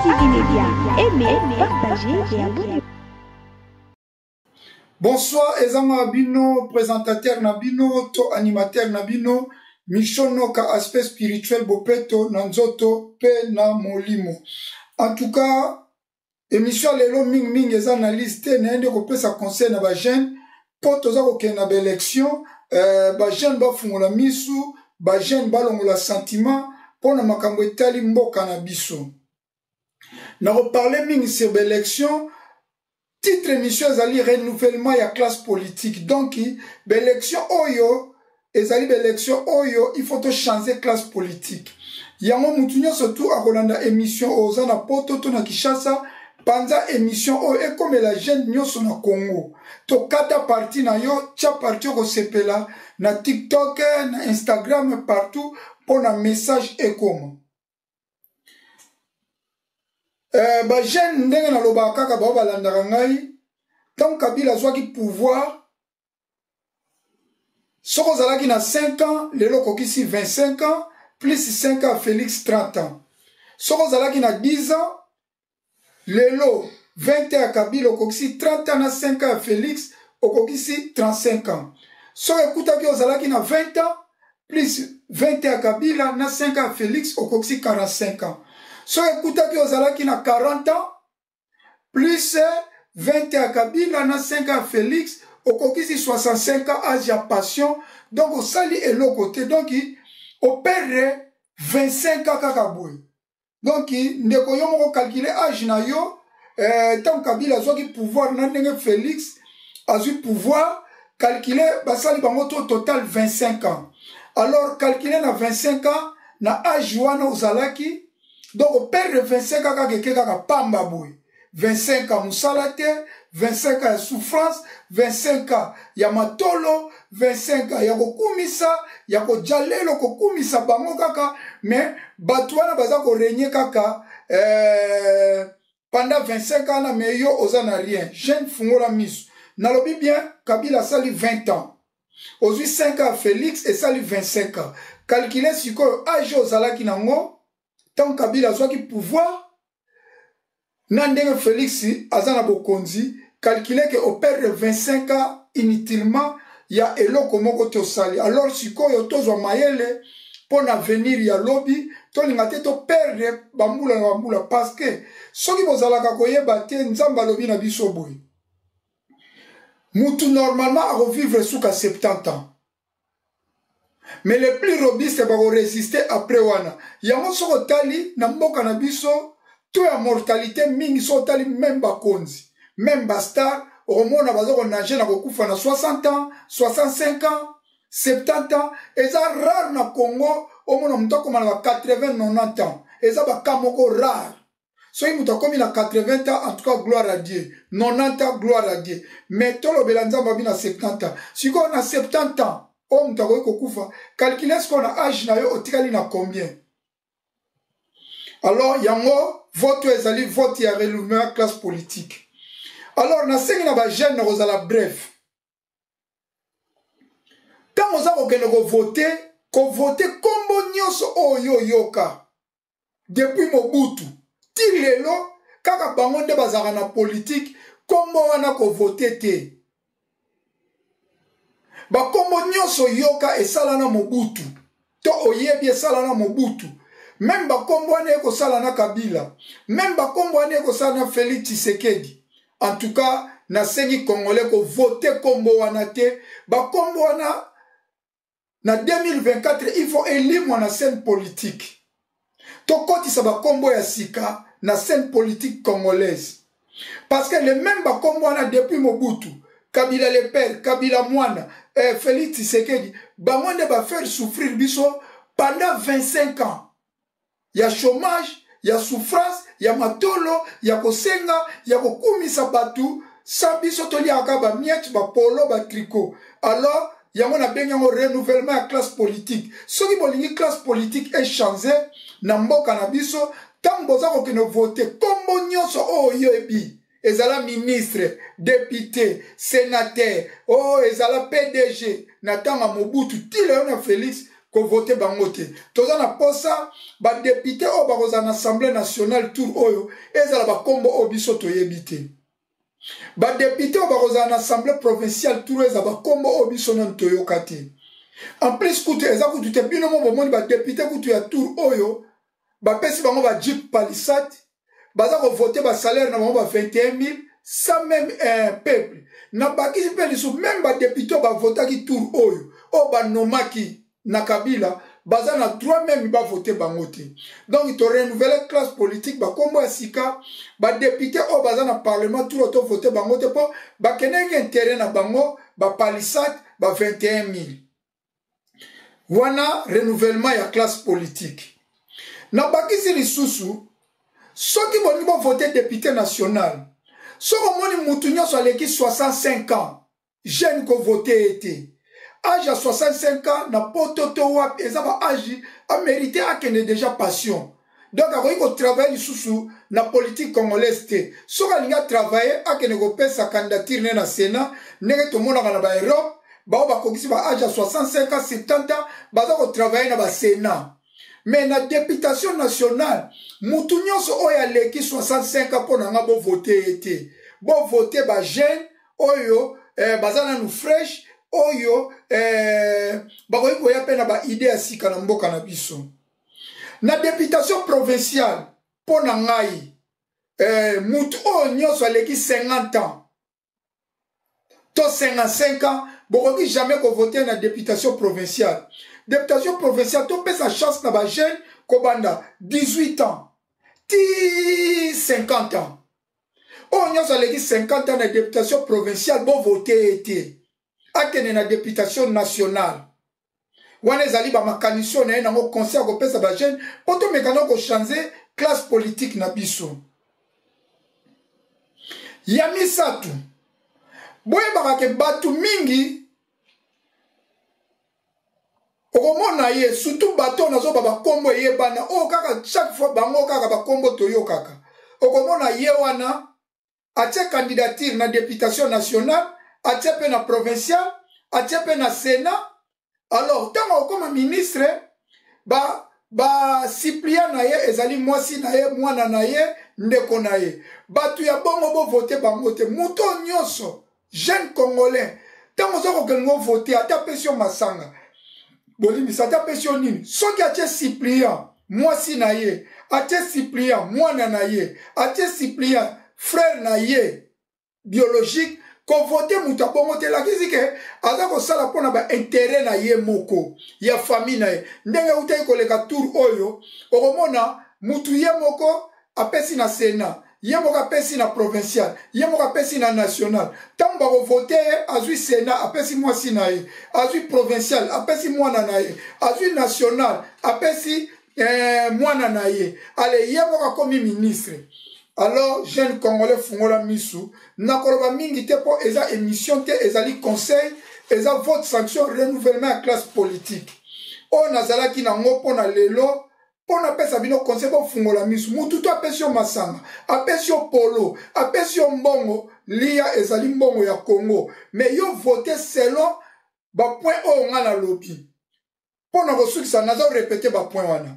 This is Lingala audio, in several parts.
TV Média. Aimez, partagez et abonnez-vous. Bonsoir, Ezama Bino, présentateur Nabino, to animateur Nabino, Michono ka aspect spirituel Bopeto, Nanzoto, Pe na Molimo. En tout cas, émission Lelo Ming Ming eza na liste, n'ayende kopé sa conseil na ba jeune, poto za koke na ba élection, ba jeune ba fungola misu, ba jeune ba longola sentiment, pona makambo etali mboka na biso. Na reparler ming sur ba élection, titre émission ezali renouvellement ya classe politique. Donc, l'élection oyo, ezali l'élection oyo, il faut changer classe politique. Yango mutunya surtout à Rolanda émission oza na poto to na Kishasa, panza émission oyo et comme la jeune nyoso na Congo. To kata parti na yo, tia parti ko sepela na TikTok, na Instagram partout pour na message et comme. Ba jeune ndenge na loba kaka ba balandaka ngai tant Kabila zwaki pouvoir soko zalaki na 5 ans lelo kokisi 25 ans plus 5 ans Félix 30 ans soko zalaki na 10 ans lelo 20 ans Kabila kokisi 30 ans na 5 ans Félix okokisi 35 ans soko ekutaki ozalaki na 20 ans plus 20 ans Kabila na 5 ans Félix okokisi 45 ans. So ekutaki ozalaki na 40 ans, plus 20 ans Kabila na 5 ans Félix, okokisi 65 ans âge ya passion, donc osali elokote, donc opère 25 ans kakaboy. Donc ndeko yo moko calculer âge na yo, tant Kabila zwaki pouvoir na ndenge Félix, azui pouvoir, calculer basali bango total 25 ans. Alors calculer na 25 ans, na âge wana ozalaki, donc, au père de 25 ans, kaka pamba boy. 25 ans musalate, 25 ans souffrance, 25 ans yamatolo, 25 ans yakokumisa, yakojalelo kokumisa bango kaka, mais batouana baza ko régner kaka pendant 25 ans na meyo ozana rien. Jeune fungola misu. Nalobi bien, Kabila sali 20 ans. Ozui 5 ans Félix et sali 25 ans. Calculez si ko âge ozalaki nango. Tant Kabila zwaki pouvoir, Nandenge Félix azana bokonzi, calculer que au père de 25 ans inutilement, il y a eloko moko to sali. Alors si ko yo tozwa mayele pour l'avenir ya lobby, to lingate to perdre bambula parce que soki bozalaka koyeba te nzamba lobi na biso boy. Mutu normalement a revivre sous 70 ans. Mais les plus robustes vont résister après wana. Yango soko tali na mboka na biso to ya mortalité mingi so tali même ba konzi. Même ba star omona bazoko nager na kokufa na 60 ans, 65 ans, 70 ans. Eza rare na Congo omona mutoko na 80, 90 ans. Eza ba kamoko rare. So mutoko na 80 ans en tout cas gloire à Dieu. 90 ans gloire à Dieu. Mais tolo belanza babi na 70 ans. Si on a 70 ans calculez ce qu'on a âge na yo otikali na combien. Alors yango vote ezali vote ya renouvellement classe politique. Alors na sengi na ba jeune na kozala bref. Tant oza kokende ko voter kombo nyonso oyo yoka depuis Mobutu ti lelo kaka bango nde bazaka na politique kombo wana ko voter te. Bakombo nyonso yoka esala na Mobutu to oyebi esala na Mobutu même bakombo wana ekosala na Kabila même bakombo wana ekosala na Félix Tshisekedi. En tout cas na sengi congolais ko voter kombo wana te bakombo wana na 2024 il faut élire na scène politique to kotisa bakombo ya sika na scène politique congolaise parce que les mêmes bakombo wana depuis Mobutu Kabila le père, Kabila Mwana, Félix Tshisekedi, Bamwande va faire souffrir biso pendant 25 ans. Il y a chômage, il y a souffrance, il y a matolo, il y a kosenga, il y a kokumisa batu, sa biso toli akaba miet, ba polo, ba tricot. Alors, il y a un renouvellement à classe politique. Ce qui bolingi classe politique est changé, nambo kanabiso, tant boza ko ne voter, comme nyonso o yoebi. Ezala ministre, député, sénateur, oh ezala PDG, natanga Mobutu, ti leona Félix, ko voter bango te toza na posa ba député o ba koza na assemblée nationale tour oyo ezala ba kombo obiso toyebi te ba député o ba koza na assemblée provinciale tour ezala ba kombo obiso non toyoka te en plus kutu eza kutu te bino mo bomoni ba député kutu ya tour oyo ba pesi bango ba Jeep Palisade baza ko voter ba salaire na bango ba 21 000 sans même un peuple na bakisi pe lisu même ba député ba votaki tour oyo o ba nomaki na Kabila baza na droit même ba voter bango te donc il to renouveler classe politique ba kombo ya sika ba député o baza na parlement tour to voter bango te po ba kenenge intérêt na bango ba Palisade ba 21 000 wana renouvellement ya classe politique na bakisi lisusu soki bolingi bo voter député national soko moni mutu nyonso aleki 65 ans jeune ko voter ete âge à 65 ans na pototo wap eza ba âge a mérité akende déjà passion donc akoki ko travailler lisusu na politique congolaise te soko alinga travailler akende ko pesa candidature ne na Sénat ndenge tomonaka na ba Europe bao bakokisi ba âge à 65 ans 70 ans baza ko travailler na ba Sénat mais na députation nationale mutu nyonso oyo aleki 65 ans pona nga bo voter ete bo voter ba jeune oyo baza nanu fresh oyo bakoki koya mpe na ba idée ya sika na mboka na biso na députation provinciale pona ngai mutu oyo nyonso aleki 50 ans to 55 ans bokoki jamais ko voter na députation provinciale. Députation provinciale, tu peux sa chance na ba jeune kobanda 18 ans, ti 50 ans. On y a les 50 ans de députation provinciale, bon voter été. Akene na députation nationale. Wane zali ba makanisyo na ngo conseil ko pesa ba jeune, poto mekano ko changer classe politique na biso. Yami satu. Boye bakake batu mingi okomona ye surtout bato nazo baba kombo ye bana o kaka chaque fois bango kaka ba kombo toyo kaka okomona ye wana atie candidature na députation nationale atie pe na provincial atie pe na Sénat alors tango comme ministre ba Cyprien na ye ezali mwasi na ye mwana na ye ndeko na ye batu ya bongo bo voter bango te muto nyonso jeune congolais tango zoko kengo voter ata pension masanga bolimi sata pension nini soki atie Cyprien mwasi na ye atie Cyprien mwana na ye atie Cyprien frère na ye biologique ko voter muta bongo te lakisi ke aza ko sala pona ba intérêt na ye moko ya famille na ye ndenge utai ko leka tour oyo okomona mutu ye moko apesi na Sénat ye moko apesi na provincial ye moko apesi na national tango bako voter azwi Sénat apesi mwasi na ye azwi provincial apesi mwana na ye azwi national apesi mwana na ye ale ye moko akomi ministre. Alors jeune congolais fungola misu nakoloba mingi te po eza émission te ezali conseil eza vote sanction renouvellement ya classe politique o nazalaki nango pona lelo pona pesa bino conseil bo fungola misu mutu to apesi yo masanga apesi yo polo apesi yo mbongo lia ezali mbongo ya Congo mais yo voter selon ba point o nga na lobi pona kosukisa nazo répéter ba point wana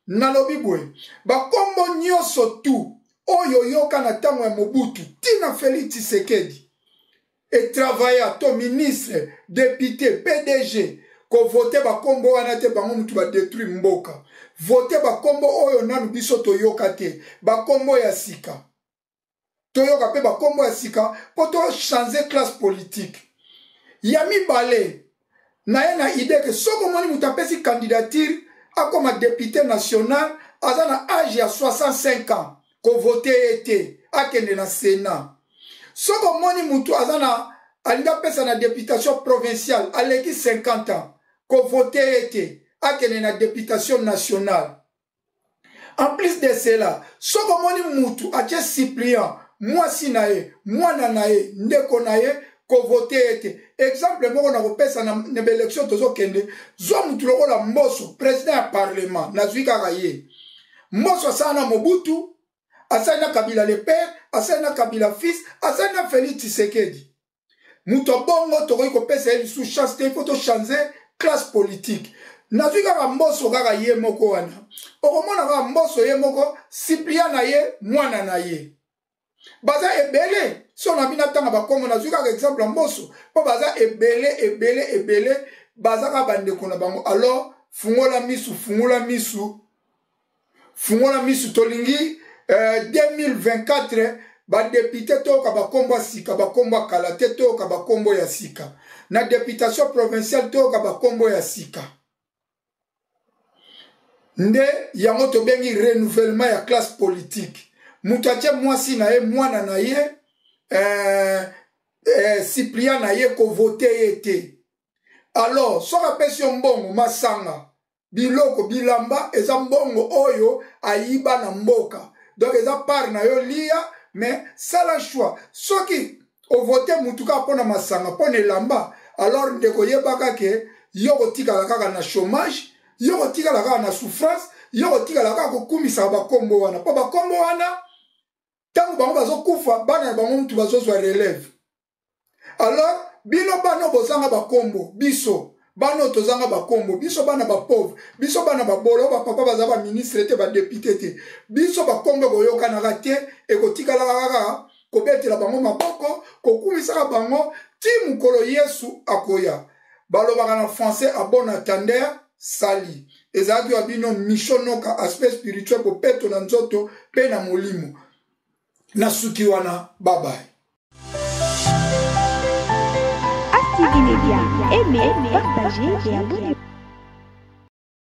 na lobi boye ba kombo nyonso tu oyo yoka na tango ya Mobutu tina Félix Tshisekedi et travailler to ministre député PDG ko voter ba kombo wana te bango mutu ba détruire mboka voter ba kombo oyo nanu biso to yoka te ba kombo ya sika to yoka pe ba kombo ya sika poto changer classe politique yami balé na ye na idée que soko moni mutu apesi candidature akoma député national aza na âge ya 65 ans ko voter ete akende na Sénat soko moni mutu azana alinga pesa na députation provinciale aleki 50 ans ko voter ete akende na députation nationale. En plus de cela soko moni mutu atie Cyprien mwasi na ye mwana na ye ndeko na ye ko voter ete exemple moko na kopesa na élection tozo kende zo mutu lokola Mbosso président ya parlement na zwika ye Mbosso sana Mobutu Asana Kabila le père, Asana Kabila fils, Asana Félix Tshisekedi. Muto bongo tokoki kopesa eli sous chance te faut changer classe politique. nazwi kaka mboso kaka ye moko wana okomona kaka mboso ye moko Cyprien na ye mwana na ye baza ebele so na bina tanga bakombo nazwi kaka exemple mboso po baza ebele baza kaka bandeko na bango alors fungola misu tolingi 2024 badepute toyoka bakombo ya sika bakombo ya kala te toyoka bakombo ya sika na députation provinciale toyoka bakombo ya sika nde yango tobengi renouvellement ya classe politique mutu atie mwasi na ye mwana na ye Cyprien na ye kovote ye te alors soki apesi yo mbongo masanga biloko bilamba eza mbongo oyo ayiba na mboka donc eza part na yo lia mais sala choix soki ovote mutu kaka mpona masanga mpona elamba alors ndeko yebaka ke yo kotikala kaka na chômage yo kotikala kaka na souffrance yo kotikala kaka kokumisaka bakombo wana mpo bakombo wana ntango bango bazokufa bana na bango mutu bazozwa relève alors bino bana bozanga bakombo biso bana tozanga bakombo biso bana bapauvre biso bana babolo bapapa baza baministre te badepute te biso bakombo koyokanaka te ekotikalaka kaka kobetela bango maboko kokumisaka bango ti mokolo Yesu akoya balobaka na français a bon attendeur sali ezalaki ya bino mishonoka aspect spirituel popeto na nzoto mpe na molimo na suki wana babai Active Media, aimez, partagez et abonnez-vous.